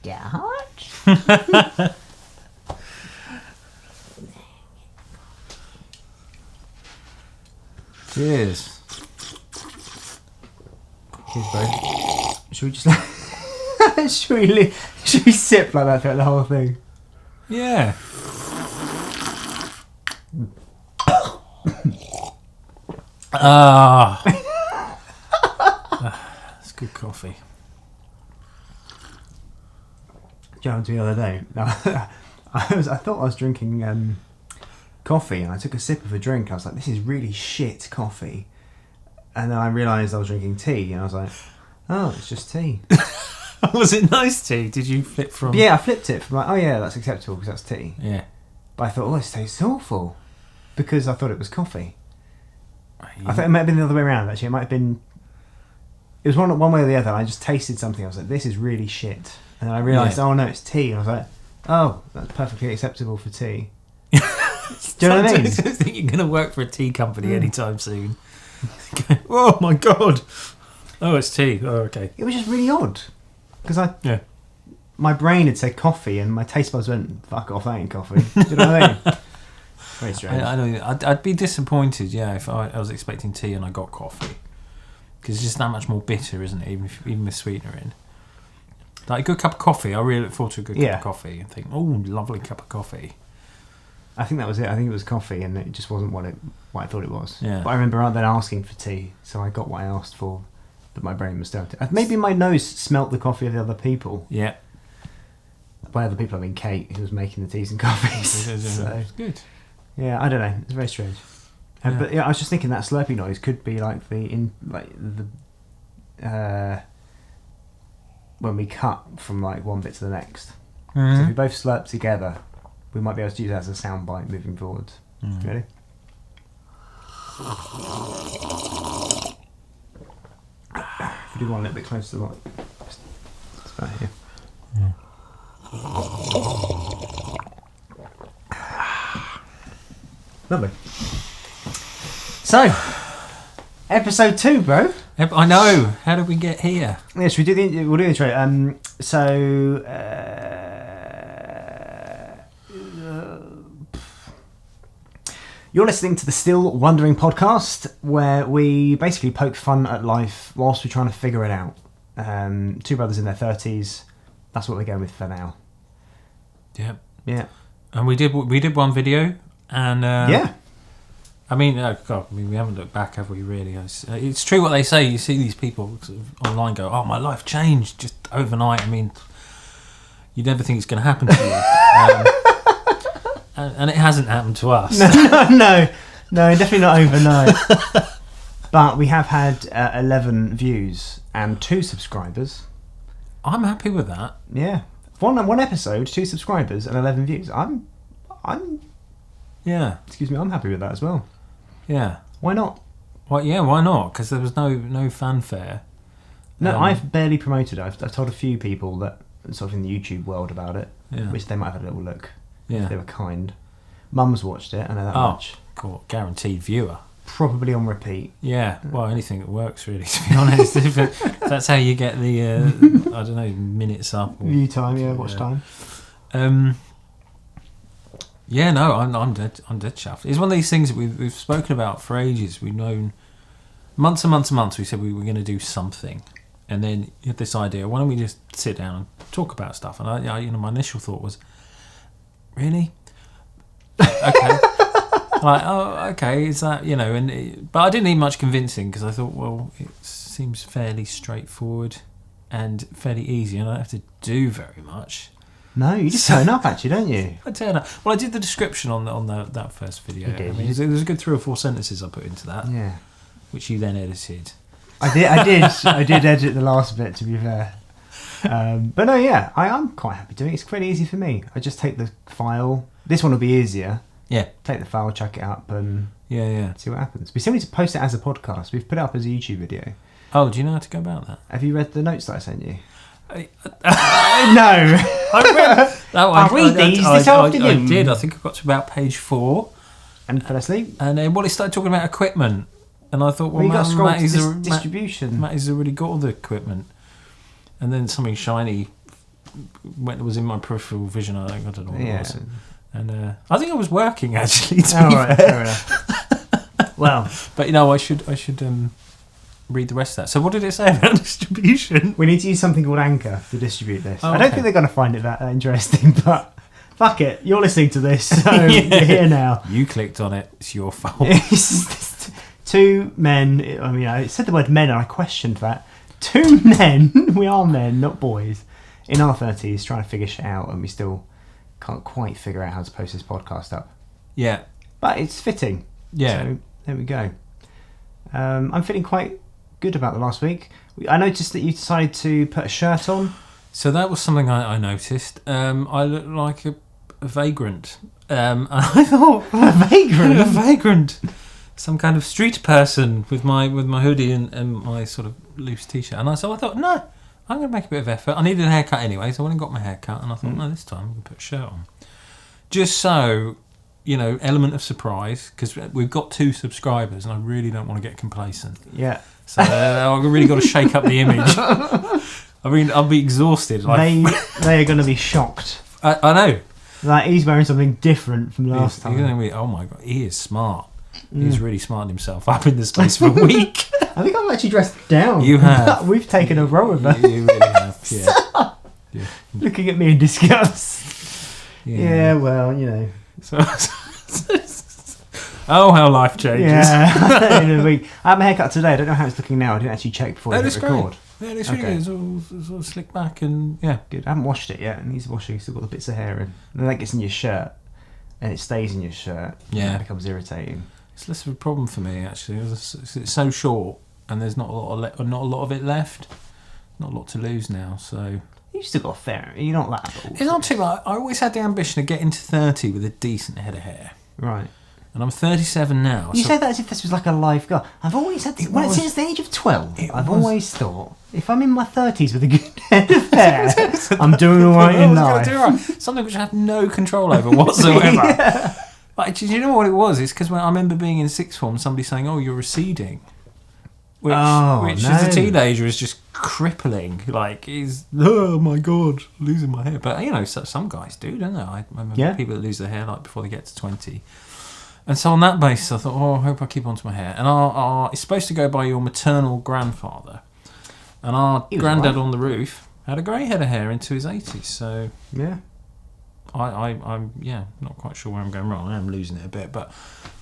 get hot? Cheers. Cheers, bro. Should we just... should we sip like that throughout the whole thing? Yeah. It's good coffee. Do you know what happened to me the other day? I thought I was drinking coffee, and I took a sip of a drink. I was like, this is really shit coffee. And then I realised I was drinking tea, and I was like, oh, it's just tea. Was it nice tea? Did you flip from... Yeah, I flipped it from like, oh yeah, that's acceptable because that's tea. Yeah. But I thought, oh, this tastes awful. Because I thought it was coffee. Yeah. I thought it might have been the other way around, actually. It might have been... It was one way or the other. I just tasted something. I was like, this is really shit. And then I realised, oh no, it's tea. And I was like, oh, that's perfectly acceptable for tea. Do you know what I mean? I don't think you're going to work for a tea company anytime soon. Oh my God. Oh, it's tea. Oh, okay. It was just really odd. Because Yeah. my brain had said coffee and my taste buds went, fuck off, that ain't coffee. Do you know what I mean? Very strange. I know. I'd be disappointed, yeah, if I was expecting tea and I got coffee. Because it's just that much more bitter, isn't it? Even with sweetener in. Like a good cup of coffee, I really look forward to a good cup of coffee and think, oh, lovely cup of coffee. I think that was it. I think it was coffee, and it just wasn't what I thought it was. Yeah. But I remember then asking for tea, so I got what I asked for, but my brain was still... Maybe my nose smelt the coffee of the other people. Yeah. By other people, I mean Kate, who was making the teas and coffees. So, it's good. yeah, I don't know. It's very strange. Yeah. But yeah, I was just thinking that slurping noise could be like when we cut from like one bit to the next. Mm-hmm. So if we both slurp together, we might be able to use that as a sound bite moving forward. Mm. Ready? If we do one a little bit closer to the mic, it's about here. Lovely. So, episode 2, bro. I know. How did we get here? Yes, we'll do the intro. You're listening to the Still Wondering podcast, where we basically poke fun at life whilst we're trying to figure it out. Two brothers in their 30s. That's what we're going with for now. Yeah. Yeah. And we did one video, and yeah. I mean, we haven't looked back, have we? Really? It's true what they say. You see these people sort of online go, "Oh, my life changed just overnight." I mean, you never think it's going to happen to you, and it hasn't happened to us. No, definitely not overnight. But we have had 11 views and 2 subscribers. I'm happy with that. Yeah, one episode, 2 subscribers and 11 views. I'm Yeah. Excuse me, I'm happy with that as well. Yeah. Why not? Well, yeah, why not? Because there was no fanfare. No, I've barely promoted it. I've told a few people that sort of in the YouTube world about it, Yeah. which they might have had a little look. Yeah. If they were kind. Mum's watched it, I know that much. Cool. Guaranteed viewer. Probably on repeat. Yeah, well, anything that works, really, to be honest. If that's how you get the, I don't know, minutes up. Or, View time, yeah, watch time. Yeah, no, I'm dead chuffed. It's one of these things that we've spoken about for ages. We've known months and months and months. We said we were going to do something, and then you had this idea. Why don't we just sit down and talk about stuff? And my initial thought was, really? Okay. Like, oh, okay. Is that but I didn't need much convincing because I thought, well, it seems fairly straightforward and fairly easy, and I don't have to do very much. No, you just turn up, actually, don't you? I turn up. Well, I did the description on that first video. You did. I mean, there's a good 3 or 4 sentences I put into that, Yeah. which you then edited. I did edit the last bit, to be fair. But no, yeah, I'm quite happy doing it. It's pretty easy for me. I just take the file. This one will be easier. Yeah. Take the file, chuck it up, and Yeah. see what happens. We still need to post it as a podcast. We've put it up as a YouTube video. Oh, do you know how to go about that? Have you read the notes that I sent you? No. I read that one. I'll read these this afternoon. I did. I think I got to about page 4. And fell asleep. And then, it started talking about equipment. And I thought, well, you got to scroll Matt to distribution. Matt has already got all the equipment. And then something shiny when it was in my peripheral vision. I don't know what it Yeah. was. And I think I was working actually. To Oh, be right, fair. fair enough. Well, But I should read the rest of that. So what did it say about distribution? we need to use something called Anchor to distribute this. Oh, I don't okay. think they're going to find it that interesting, but fuck it. You're listening to this, so you're here now. You clicked on it. It's your fault. It's just two men. I mean, I said the word men and I questioned that. Two men, we are men, not boys, in our 30s trying to figure shit out, and we still can't quite figure out how to post this podcast up. Yeah. But it's fitting. Yeah. So there we go. I'm feeling quite good about the last week. I noticed that you decided to put a shirt on. So that was something I noticed. I look like a vagrant. And I thought A vagrant? a vagrant, some kind of street person with my hoodie and my sort of loose t-shirt. And I thought, no, I'm going to make a bit of effort. I needed a haircut anyway, so I went and got my haircut. And I thought, no, this time I'm going to put a shirt on, just so element of surprise, because we've got 2 subscribers, and I really don't want to get complacent. Yeah. So I've really got to shake up the image. I mean, I'll be exhausted. They are going to be shocked. I know. Like, he's wearing something different from last You're time. gonna be, oh my god, he is smart. He's really smartened himself up in the space of a week. I think I've actually dressed down. You have. We've taken a row of that. You really have. Yeah. Looking at me in disgust. Yeah, well, So, oh, how life changes. Yeah. In a week. I had my haircut today. I don't know how it's looking now. I didn't actually check before I hit That's record. great. Yeah, it's really Okay. good. It's all slicked back and yeah. Good. I haven't washed it yet. It needs washing. Still got the bits of hair in. And then that gets in your shirt. And it stays in your shirt. Yeah. And it becomes irritating. It's less of a problem for me actually. It's so short and there's not a lot of it left. Not a lot to lose now. So You've still got a fair. You're not that old. it's not too much. I always had the ambition to get into 30 with a decent head of hair. Right. And I'm 37 now. You so say that as if this was like a life goal. I've always had this. Well, was. since the age of 12, I've was. always thought, if I'm in my 30s with a good head of hair, I'm doing all right in life. Something which I have no control over whatsoever. Like, do you know what it was? It's because when I remember being in sixth form, somebody saying, "Oh, you're receding," which as a teenager is just crippling. Like, oh my god, losing my hair. But some guys do, don't they? I remember people that lose their hair like before they get to 20. And so on that basis, I thought, I hope I keep onto my hair. And it's supposed to go by your maternal grandfather. And our granddad on the roof had a grey head of hair into his 80s. So Yeah. I'm not quite sure where I'm going wrong. I am losing it a bit, but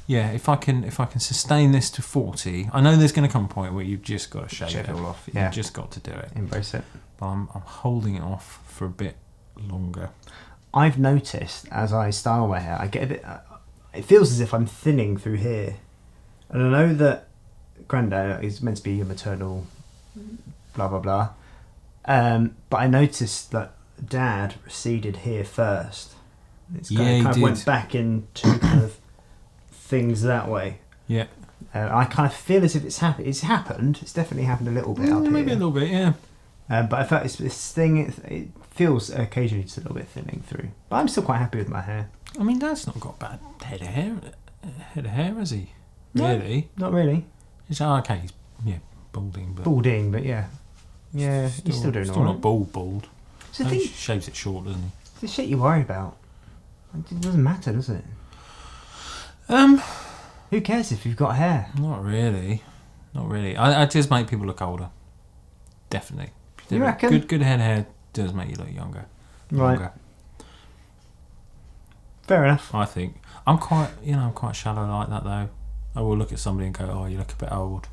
yeah, if I can sustain this to 40, I know there's going to come a point where you've just got to shave it all off. Yeah. You've just got to do it. Embrace it. But I'm holding it off for a bit longer. I've noticed as I style my hair, I get a bit. It feels as if I'm thinning through here, and I know that Grandad is meant to be your maternal, blah blah blah. But I noticed that Dad receded here first. It's kind of went back into kind of things that way. Yeah. I kind of feel as if it's happened. It's happened. It's definitely happened a little bit up Maybe here. a little bit, yeah. But I felt this thing. It feels occasionally just a little bit thinning through. But I'm still quite happy with my hair. I mean, Dad's not got bad head of hair, has he? Really? No, not really. He's okay. He's balding, but Balding, but yeah, he's still doing still all not right. bald. So He think shaves it short, doesn't he? it's the shit you worry about. It doesn't matter, does it? Who cares if you've got hair? Not really. I just make people look older. Definitely. You reckon? Good head of hair does make you look younger. Right. Longer, Fair enough. I think. I'm quite shallow like that though. I will look at somebody and go, "Oh, you look a bit old.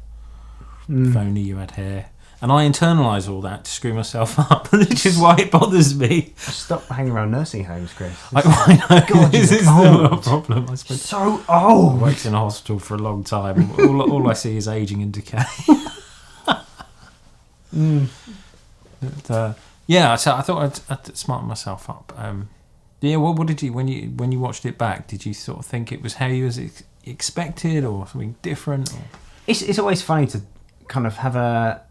If only you had hair." And I internalise all that to screw myself up, which is why it bothers me. Stop hanging around nursing homes, Chris. I know. God, this you is look a old. problem. I suppose. So I old. worked in a hospital for a long time. All I see is ageing and decay. But, so I thought I'd smarten myself up. What did you when you watched it back? Did you sort of think it was how you was expected, or something different? Or? It's always funny to kind of have a.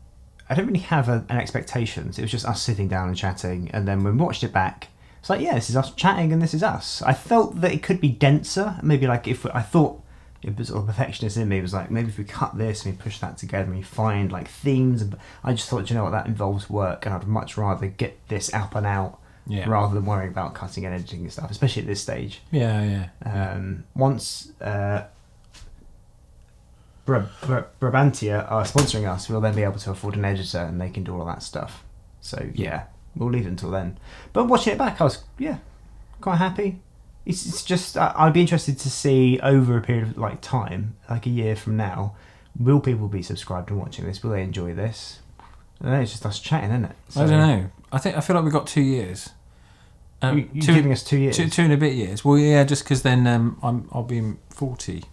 I don't really have an expectations. It was just us sitting down and chatting, and then when we watched it back, it's like, yeah, this is us chatting, and this is us. I felt that it could be denser. Maybe like if I thought the sort of perfectionist in me was like, maybe if we cut this and we push that together and we find like themes. I just thought, you know what, that involves work, and I'd much rather get this up and out rather than worrying about cutting and editing and stuff, especially at this stage. Once Brabantia are sponsoring us, we'll then be able to afford an editor and they can do all of that stuff. So yeah, we'll leave it until then. But watching it back, I was quite happy. It's just I'd be interested to see over a period of like time, like a year from now, will people be subscribed and watching this? Will they enjoy this? I don't know, it's just us chatting, isn't it? So, I don't know. I feel like we've got 2 years. You're giving us 2 years. Two and a bit years. Well, yeah, just because then I'll be 40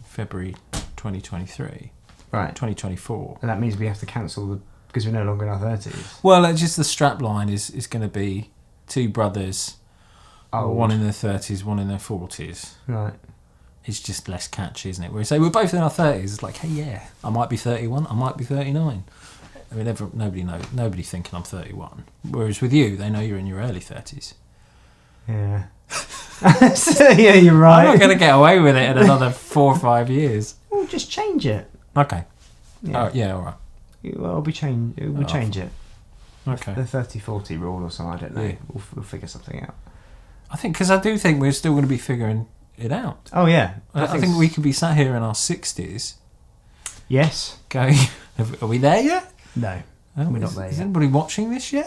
February 2023. Right. 2024. And that means we have to cancel because we're no longer in our 30s. Well, just the strap line is going to be two brothers, one in their 30s, one in their 40s. Right. It's just less catchy, isn't it? Where we say we're both in our 30s, it's like, hey, yeah, I might be 31, I might be 39. I mean, nobody thinking I'm 31. Whereas with you, they know you're in your early 30s. Yeah. So, yeah, you're right. I'm not going to get away with it in another 4 or 5 years. Well, just change it. Okay. Yeah. All right. Well, we'll change it. Okay. The 30-40 rule or something, I don't know. Yeah. We'll figure something out. I think, because I do think we're still going to be figuring it out. Oh, yeah. I think we could be sat here in our 60s. Yes. Going, are we there yet? No. We're not there yet. Is anybody watching this yet?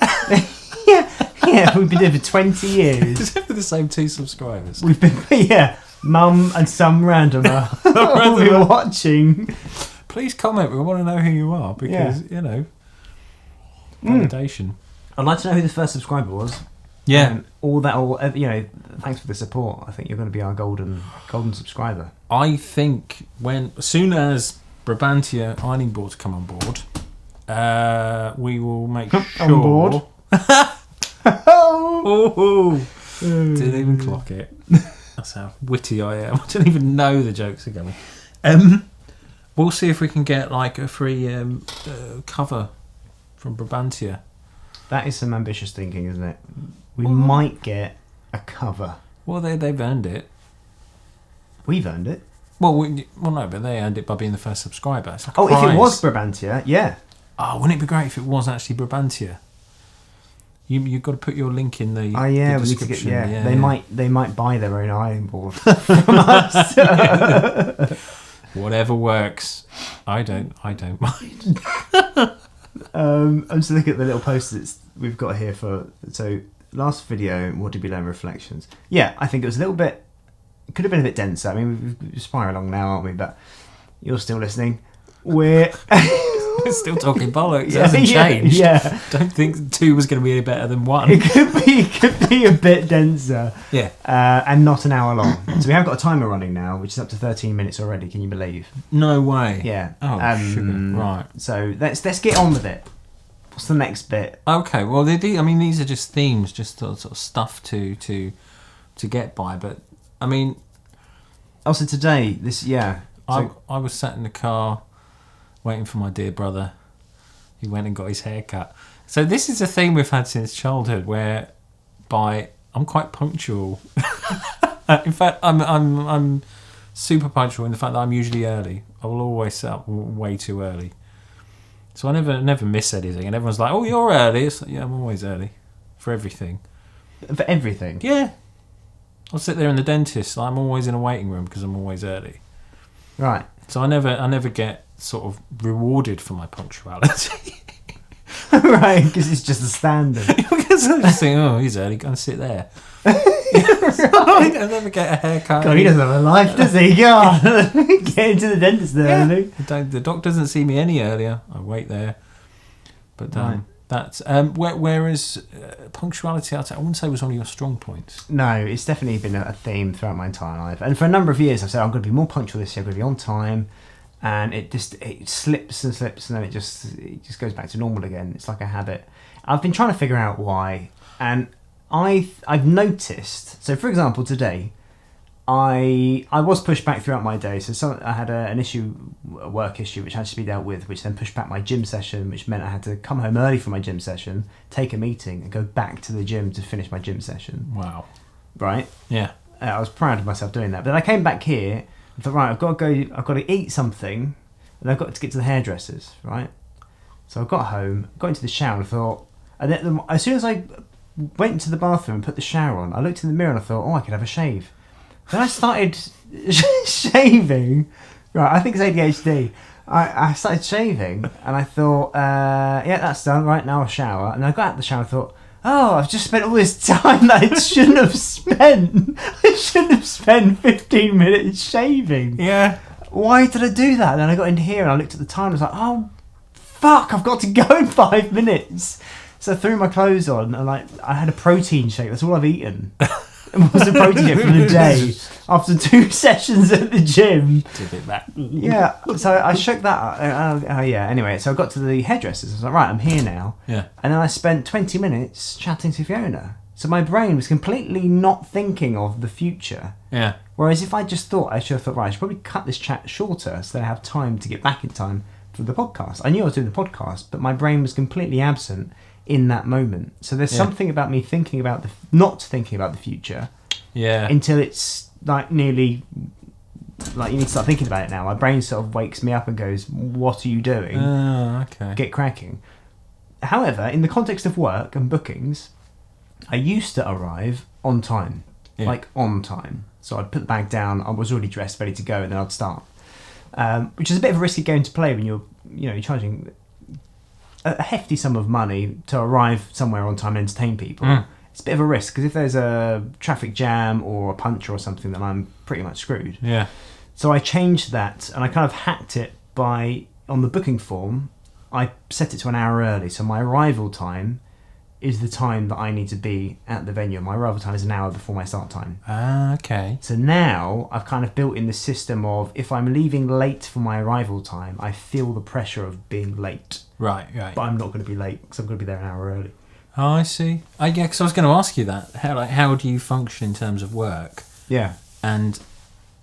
Yeah, we've been doing it for 20 years. Except for the same 2 subscribers. We've been, Mum and some randomer will be watching. Please comment. We want to know who you are because, validation. I'd like to know who the first subscriber was. Yeah. Thanks for the support. I think you're going to be our golden subscriber. I think as soon as Brabantia ironing boards come on board, we will make sure... On board? Didn't even clock it. That's how witty I am. I don't even know the jokes are going. We'll see if we can get like a free cover from Brabantia. That is some ambitious thinking, isn't it? We might get a cover. Well, they've earned it. We've earned it. Well, no, but they earned it by being the first subscriber. It's like a if prize. it was Brabantia, yeah. Oh, wouldn't it be great if it was actually Brabantia? You've got to put your link in the, the description. They might buy their own ironing board from us. Whatever works. I don't mind. I'm just looking at the little post-its we've got here last video, what did we learn? Reflections. Yeah, I think it was a little bit. It could have been a bit denser. I mean, we're spiraling along now, aren't we? But you're still listening. We're still talking bollocks. It hasn't changed. Yeah. Don't think 2 was going to be any better than 1. It could be a bit denser. Yeah. And not an hour long. So we have got a timer running now, which is up to 13 minutes already. Can you believe? No way. Yeah. Oh, sugar. Right. So let's get on with it. What's the next bit? Okay. Well, these are just themes, just sort of stuff to get by. But I mean, also today, I was sat in the car waiting for my dear brother. He went and got his hair cut. So this is a theme we've had since childhood, whereby I'm quite punctual. In fact, I'm super punctual in the fact that I'm usually early. I will always set up way too early. So I never miss anything. And everyone's like, "Oh, you're early." It's like, yeah, I'm always early for everything. For everything? Yeah. I'll sit there in the dentist. I'm always in a waiting room because I'm always early. Right. So I never get sort of rewarded for my punctuality. Right, because it's just a standard. Because I just think, oh, he's early, go and sit there. I never get a haircut. God, he doesn't have a life, does he? God, get into the dentist early. The doc doesn't see me any earlier. I wait there. But that's whereas punctuality, I wouldn't say was one of your strong points. No, it's definitely been a theme throughout my entire life, and for a number of years I've said I'm going to be more punctual this year. I'm going to be on time, and it slips and slips, and then it just goes back to normal again. It's like a habit. I've been trying to figure out why, and I've noticed. So, for example, today I was pushed back throughout my day. So I had a work issue, which had to be dealt with, which then pushed back my gym session, which meant I had to come home early for my gym session, take a meeting, and go back to the gym to finish my gym session. Wow. Right? Yeah. I was proud of myself doing that. But then I came back here, I thought, right, I've got to eat something, and I've got to get to the hairdressers, right? So I got home, got into the shower, and I thought, and then as soon as I went into the bathroom and put the shower on, I looked in the mirror and I thought, oh, I could have a shave. Then I started shaving. Right, I think it's ADHD. I started shaving, and I thought, yeah, that's done. Right, now I'll shower. And I got out of the shower and thought, oh, I've just spent all this time that I shouldn't have spent. I shouldn't have spent 15 minutes shaving. Yeah. Why did I do that? And then I got in here and I looked at the time and I was like, oh, fuck, I've got to go in 5 minutes. So I threw my clothes on and I had a protein shake. That's all I've eaten. It was a protein shake for the day after 2 sessions at the gym. Did it back. Yeah, so I shook that up. Yeah, anyway, so I got to the hairdressers. I was like, right, I'm here now. Yeah. And then I spent 20 minutes chatting to Fiona. So my brain was completely not thinking of the future. Yeah. Whereas if I just thought, I should have thought, right, I should probably cut this chat shorter so that I have time to get back in time for the podcast. I knew I was doing the podcast, but my brain was completely absent in that moment. So there's something about me thinking about not thinking about the future. Yeah. Until it's nearly you need to start thinking about it now. My brain sort of wakes me up and goes, "What are you doing? Oh, okay. Get cracking." However, in the context of work and bookings, I used to arrive on time, on time. So I'd put the bag down. I was already dressed, ready to go, and then I'd start. Which is a bit of a risky game to play when you're charging a hefty sum of money to arrive somewhere on time and entertain people. Mm. It's a bit of a risk because if there's a traffic jam or a puncture or something, then I'm pretty much screwed. Yeah. So I changed that and I kind of hacked it on the booking form, I set it to an hour early. So my arrival time is the time that I need to be at the venue. My arrival time is an hour before my start time. Ah, okay. So now I've kind of built in the system of if I'm leaving late for my arrival time, I feel the pressure of being late. Right. But I'm not going to be late because I'm going to be there an hour early. Oh, I see. Yeah, because I was going to ask you that. How do you function in terms of work? Yeah. And,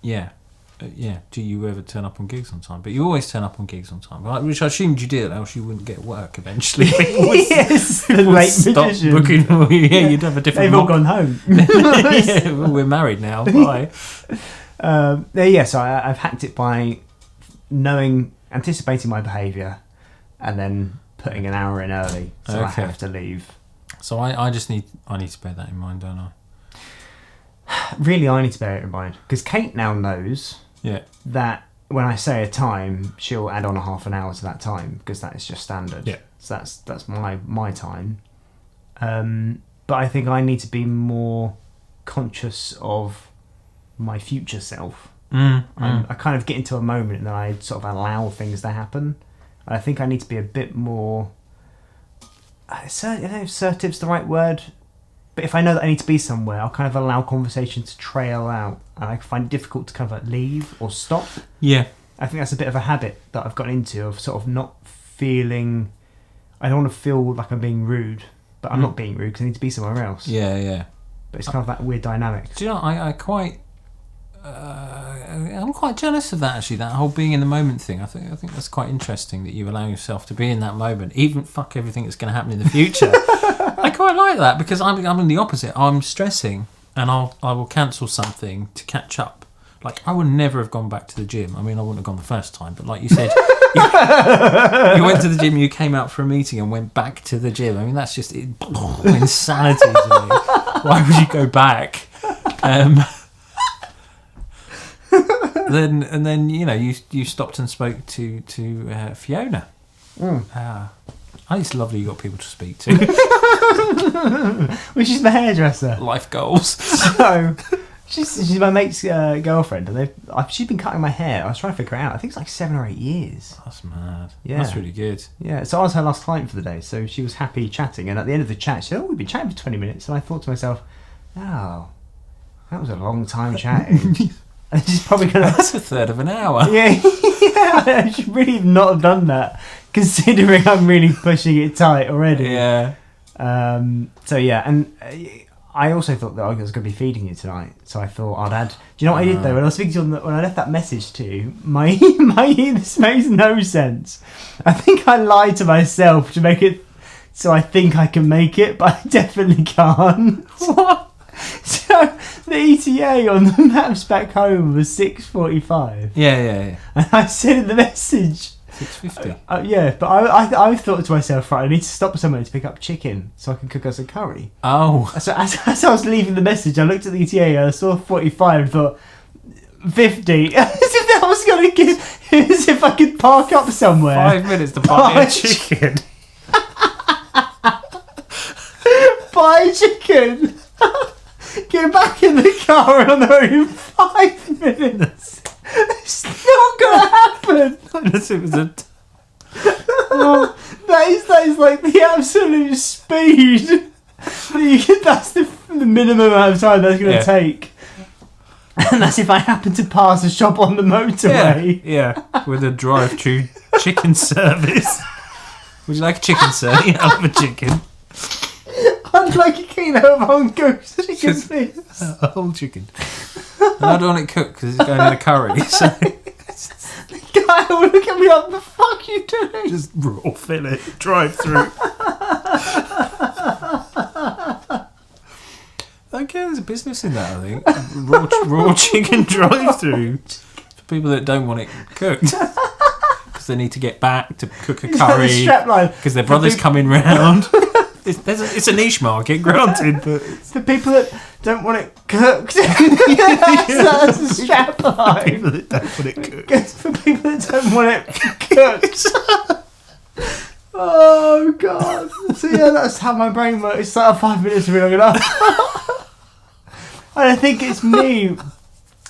do you ever turn up on gigs on time? But you always turn up on gigs on time, right? Which I assumed you did, else you wouldn't get work eventually. Yes, the late stop magician. Booking. You'd have a different... They've all gone home. Yeah, well, we're married now. Bye. So I've hacked it by anticipating my behaviour and then putting an hour in early, so I have to leave. So I need to bear that in mind, don't I? Really, I need to bear it in mind because Kate now knows that when I say a time, she'll add on a half an hour to that time because that is just standard. Yeah. So that's my time. But I think I need to be more conscious of my future self. I kind of get into a moment and then I sort of allow things to happen. I think I need to be a bit more... I don't know if assertive's the right word, but if I know that I need to be somewhere, I'll kind of allow conversation to trail out, and I find it difficult to kind of leave or stop. Yeah. I think that's a bit of a habit that I've gotten into of sort of not feeling... I don't want to feel like I'm being rude, but I'm not being rude because I need to be somewhere else. Yeah. But it's kind of that weird dynamic. Do you know, I'm quite jealous of that, actually, that whole being in the moment thing. I think that's quite interesting that you allow yourself to be in that moment, even fuck everything that's going to happen in the future. I quite like that because I'm in the opposite. I'm stressing and I will cancel something to catch up. Like, I would never have gone back to the gym. I mean, I wouldn't have gone the first time, but like you said, you went to the gym, you came out for a meeting and went back to the gym. I mean, that's just insanity to me. Why would you go back? Then you stopped and spoke to Fiona. It's lovely you got people to speak to. Well, she's my hairdresser. Life goals. So she's my mate's girlfriend, and she's been cutting my hair. I was trying to figure it out. I think it's like 7 or 8 years. That's mad. Yeah, that's really good. Yeah, so I was her last client for the day. So she was happy chatting, and at the end of the chat, she said, "Oh, we've been chatting for 20 minutes," and I thought to myself, "Oh, that was a long time chatting." And she's probably gonna... That's a third of an hour. Yeah, I should really not have done that, considering I'm really pushing it tight already. Yeah. So yeah, and I also thought that I was going to be feeding you tonight, so I thought I'd add... Do you know what I did though? When I was speaking to you when I left that message to you, this makes no sense. I think I lied to myself to make it so I think I can make it, but I definitely can't. What? So the ETA on the maps back home was 6:45. Yeah. And I said in the message 6:50. Yeah, but I thought to myself, right, I need to stop somewhere to pick up chicken so I can cook us a curry. Oh. So as I was leaving the message, I looked at the ETA and I saw 45 and thought 50. As if that was going to give, as if I could park up somewhere. 5 minutes to buy a chicken. Buy chicken. Get back in the car and on the road in 5 minutes. It's not going to happen. Unless it was a... Oh, that is like the absolute speed. That's the minimum amount of time that's going to take. And that's if I happen to pass a shop on the motorway. Yeah, with a drive-thru chicken service. Would you like a chicken, sir? Yeah, I'll have a chicken. I'd like a kilo of uncooked chicken, please. A whole chicken. And I don't want it cooked because it's going in a curry. So The guy will look at me like, what the fuck are you doing? just raw fillet, drive-thru. Okay, there's a business in that, I think. Raw chicken drive-thru for people that don't want it cooked because they need to get back to cook a curry because their brother's coming round. It's a niche market, granted, but For people that don't want it cooked. That's a strap line. people that don't want it cooked. It's for people that don't want it cooked. Oh god. So yeah, that's how my brain works. It's like 5 minutes is really long enough. I think it's me.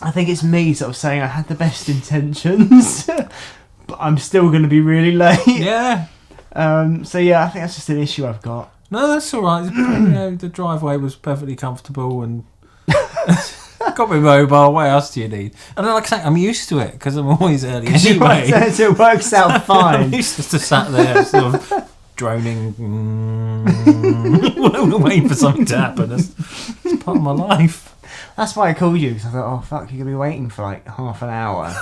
I think it's me sort of saying I had the best intentions, but I'm still going to be really late. Yeah. So yeah, I think that's just an issue I've got. No, that's all right. The driveway was perfectly comfortable and got me mobile. What else do you need? And like I say, I'm used to it because I'm always early anyway. So it works out fine. I'm used to sat there sort of droning, waiting for something to happen. It's part of my life. That's why I called you, because I thought, oh fuck, you're going to be waiting for like half an hour.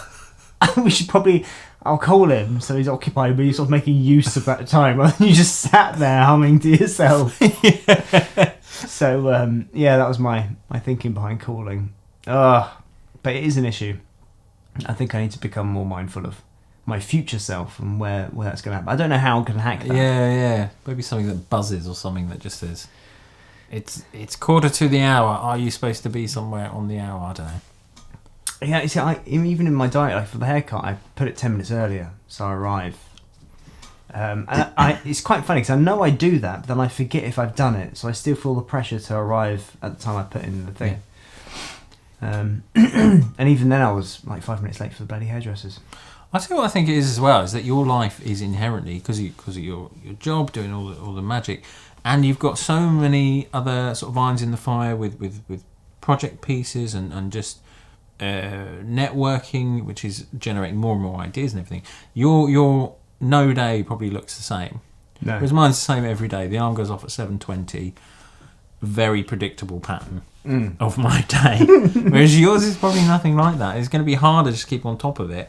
We should probably... I'll call him so he's occupied, but he's sort of making use of that time. Rather than you just sat there humming to yourself. Yeah. So, yeah, that was my thinking behind calling. But it is an issue. I think I need to become more mindful of my future self and where that's going to happen. I don't know how I can hack that. Yeah. Maybe something that buzzes or something that just says, it's 1:45. Are you supposed to be somewhere on the hour? I don't know. Yeah, you see, even in my diet, like for the haircut, I put it 10 minutes earlier, so I arrive. And it's quite funny because I know I do that, but then I forget if I've done it, so I still feel the pressure to arrive at the time I put in the thing. Yeah. And even then, I was like 5 minutes late for the bloody hairdressers. I tell you what I think it is as well, is that your life is inherently, because of your job, doing all the magic, and you've got so many other sort of irons in the fire with project pieces and just networking, which is generating more and more ideas and everything. Your no day probably looks the same. No. Whereas mine's the same every day. The alarm goes off at 7:20. Very predictable pattern of my day. Whereas yours is probably nothing like that. It's going to be harder to keep on top of it.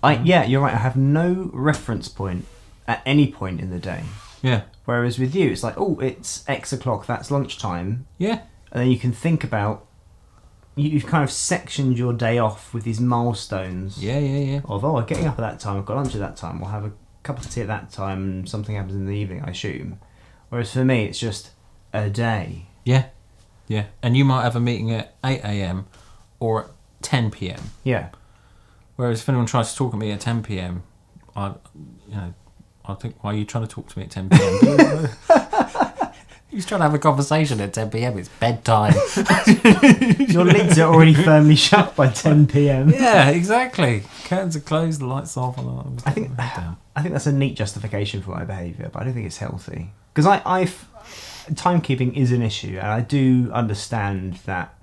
Yeah, you're right. I have no reference point at any point in the day. Yeah. Whereas with you, it's like, oh, it's X o'clock, that's lunchtime. Yeah. And then you can think about, you've kind of sectioned your day off with these milestones. Yeah. Of, I'm getting up at that time, I've got lunch at that time, we'll have a cup of tea at that time, and something happens in the evening, I assume. Whereas for me, it's just a day. Yeah. And you might have a meeting at 8 a.m. or at 10 p.m. Yeah. Whereas if anyone tries to talk at me at 10 p.m, I think, why are you trying to talk to me at 10 p.m? He's trying to have a conversation at 10 p.m. It's bedtime. Your lids are already firmly shut by 10 p.m. Yeah, exactly. Curtains are closed, the lights off. And I think that's a neat justification for my behaviour, but I don't think it's healthy. Because timekeeping is an issue, and I do understand that,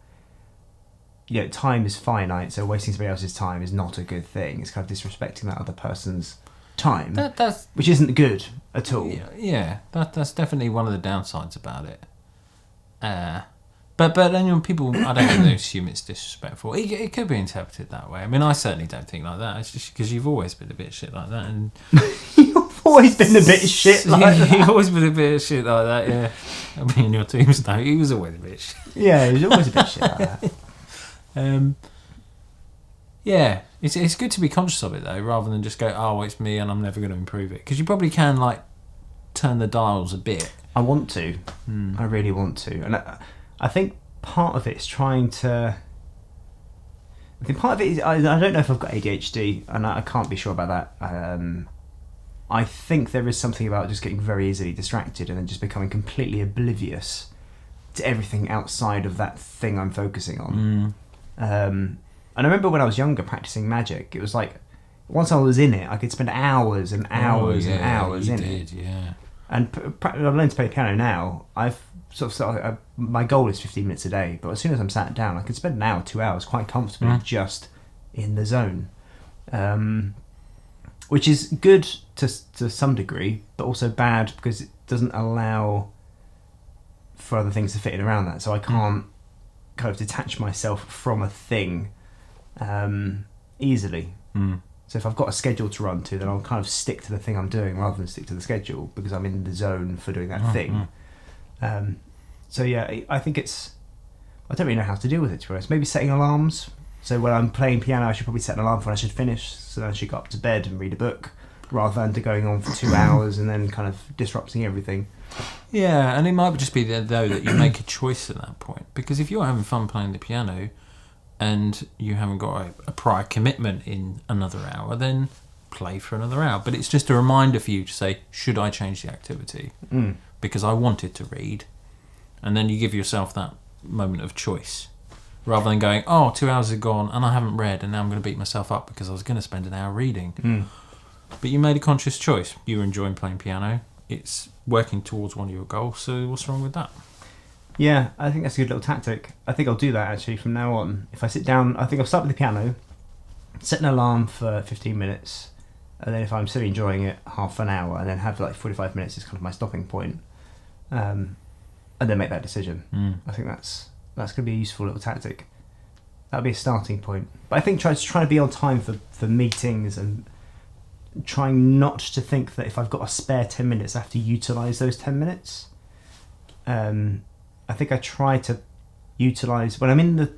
you know, time is finite, so wasting somebody else's time is not a good thing. It's kind of disrespecting that other person's time, which isn't good at all. Yeah, that's definitely one of the downsides about it. But then people, I don't think they assume it's disrespectful. It could be interpreted that way. I mean, I certainly don't think like that. It's just because you've always been a bit shit like that, and You've always been a bit shit like that. You've always been a bit of shit like that, yeah. I mean, your tombstone, he was always a bit shit. Yeah, he was always a bit shit like that. Yeah, it's good to be conscious of it though, rather than just go, oh, it's me and I'm never going to improve it. Because you probably can like turn the dials a bit. I want to. I really want to. And I think part of it is trying to... I think part of it is... I don't know if I've got ADHD, and I can't be sure about that. I think there is something about just getting very easily distracted and then just becoming completely oblivious to everything outside of that thing I'm focusing on. And I remember when I was younger practicing magic, it was like, once I was in it, I could spend hours and hours and hours in it. Yeah. And I've learned to play piano now. I've my goal is 15 minutes a day, but as soon as I'm sat down, I can spend an hour, 2 hours quite comfortably just in the zone. Which is good to some degree, but also bad because it doesn't allow for other things to fit in around that. So I can't kind of detach myself from a thing easily. So if I've got a schedule to run to, then I'll kind of stick to the thing I'm doing rather than stick to the schedule because I'm in the zone for doing that thing. So yeah, I think I don't really know how to deal with it, to be honest. Maybe setting alarms. So when I'm playing piano, I should probably set an alarm for when I should finish, so then I should go up to bed and read a book, rather than going on for 2 hours and then kind of disrupting everything. Yeah, and it might just be though that you make a choice at that point. Because if you're having fun playing the piano and you haven't got a prior commitment in another hour, then play for another hour. But it's just a reminder for you to say, should I change the activity? Because I wanted to read. And then you give yourself that moment of choice. Rather than going, 2 hours have gone and I haven't read and now I'm going to beat myself up because I was going to spend an hour reading. But you made a conscious choice. You were enjoying playing piano. It's working towards one of your goals, so what's wrong with that? Yeah, I think that's a good little tactic. I think I'll do that actually from now on. If I sit down, I think I'll start with the piano, set an alarm for 15 minutes, and then if I'm still enjoying it, half an hour, and then have like 45 minutes is kind of my stopping point. And then make that decision. I think that's going to be a useful little tactic. That'll be a starting point. But I think try to be on time for meetings and trying not to think that if I've got a spare 10 minutes, I have to utilise those 10 minutes. I think I try to utilise... When I'm in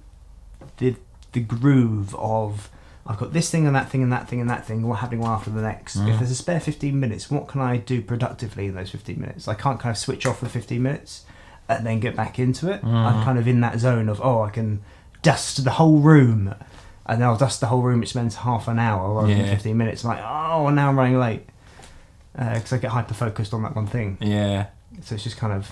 the groove of I've got this thing and that thing and that thing and that thing, all happening one after the next. If there's a spare 15 minutes, what can I do productively in those 15 minutes? I can't kind of switch off for 15 minutes and then get back into it. I'm kind of in that zone of, I can dust the whole room, and then I'll dust the whole room, which spends half an hour rather than 15 minutes. I'm like, now I'm running late. Because I get hyper-focused on that one thing. Yeah. So it's just kind of...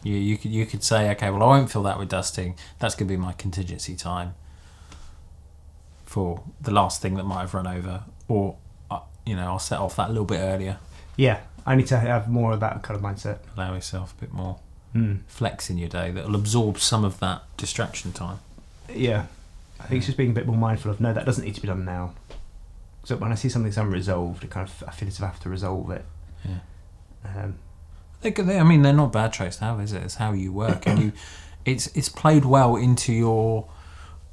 You could say, okay, well, I won't fill that with dusting. That's going to be my contingency time for the last thing that might have run over. Or, I'll set off that a little bit earlier. Yeah, I need to have more of that kind of mindset. Allow yourself a bit more flex in your day that'll absorb some of that distraction time. Yeah. I think it's just being a bit more mindful of, no, that doesn't need to be done now. So when I see something's unresolved, I feel as if I have to resolve it. Yeah. They're not bad traits to have, is it? It's how you work, and it's played well into your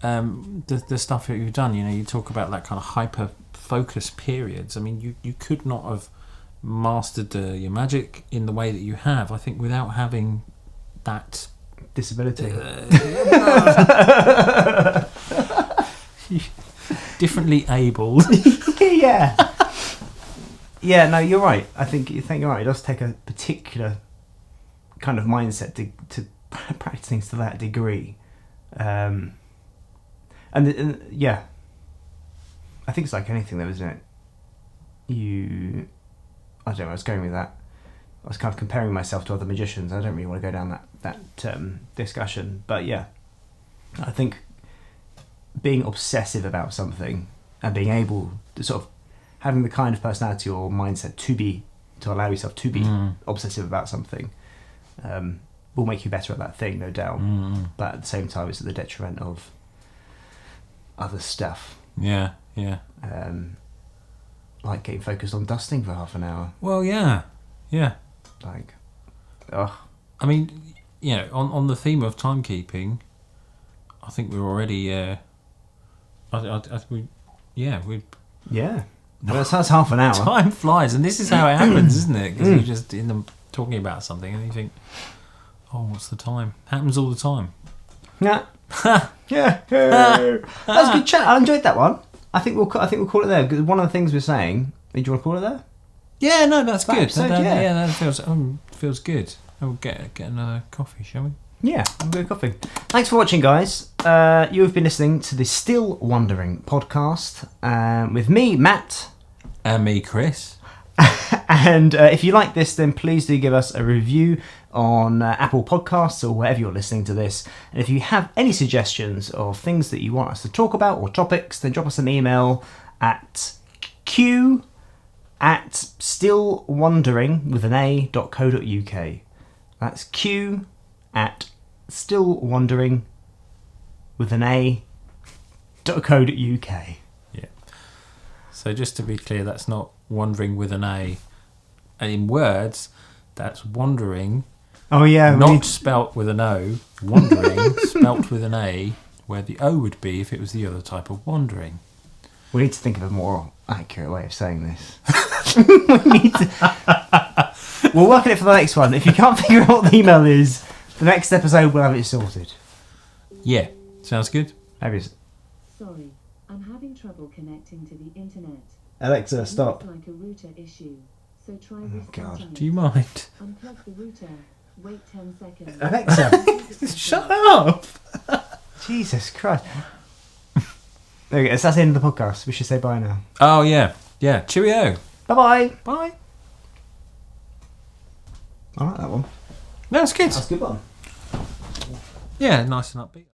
the stuff that you've done. You talk about that kind of hyper focus periods. I mean, you could not have mastered your magic in the way that you have, I think, without having that disability. Differently abled. Yeah, no, you're right. I think you're right. It does take a particular kind of mindset to practice things to that degree. And yeah, I think it's like anything though, isn't it? I don't know, I was going with that. I was kind of comparing myself to other magicians. I don't really want to go down that discussion. But yeah, I think being obsessive about something and being able to sort of having the kind of personality or mindset to allow yourself to be obsessive about something will make you better at that thing, no doubt. But at the same time, it's at the detriment of other stuff. Yeah. Like getting focused on dusting for half an hour. Well, yeah. Like, ugh. I mean, on the theme of timekeeping, I think we're already. That's half an hour. Time flies, and this is how it happens, isn't it? Because you're just in them talking about something, and you think, "Oh, what's the time?" Happens all the time. Yeah. Yeah. That was a good chat. I enjoyed that one. I think we'll call it there. 'Cause one of the things we're saying. Do you want to call it there? Yeah, no, that's good. Episode, that feels good. We'll get another coffee, shall we? Yeah, we'll do a coffee. Thanks for watching, guys. You have been listening to the Still Wondering podcast with me, Matt. And me, Chris. And if you like this, then please do give us a review on Apple Podcasts or wherever you're listening to this. And if you have any suggestions of things that you want us to talk about or topics, then drop us an email at q@stillwondering.co.uk. That's q@stillwondering.co.uk. Yeah. So just to be clear, that's not wandering with an A. In words, that's wandering. Oh yeah, not spelt with an O. Wandering spelt with an A, where the O would be if it was the other type of wandering. We need to think of a more accurate way of saying this. We'll work on it for the next one. If you can't figure out what the email is, the next episode we'll have it sorted. Yeah, sounds good. Maybe. Sorry, I'm having trouble connecting to the internet. Alexa, stop. Looks like a router issue. So try God. restarting Do you mind? Unplug the router. Wait 10 seconds. Alexa, Shut up! Jesus Christ. There we go. That's the end of the podcast. We should say bye now. Oh yeah, yeah. Cheerio. Bye-bye. Bye. I like that one. No, it's good. That's a good one. Yeah, nice and upbeat.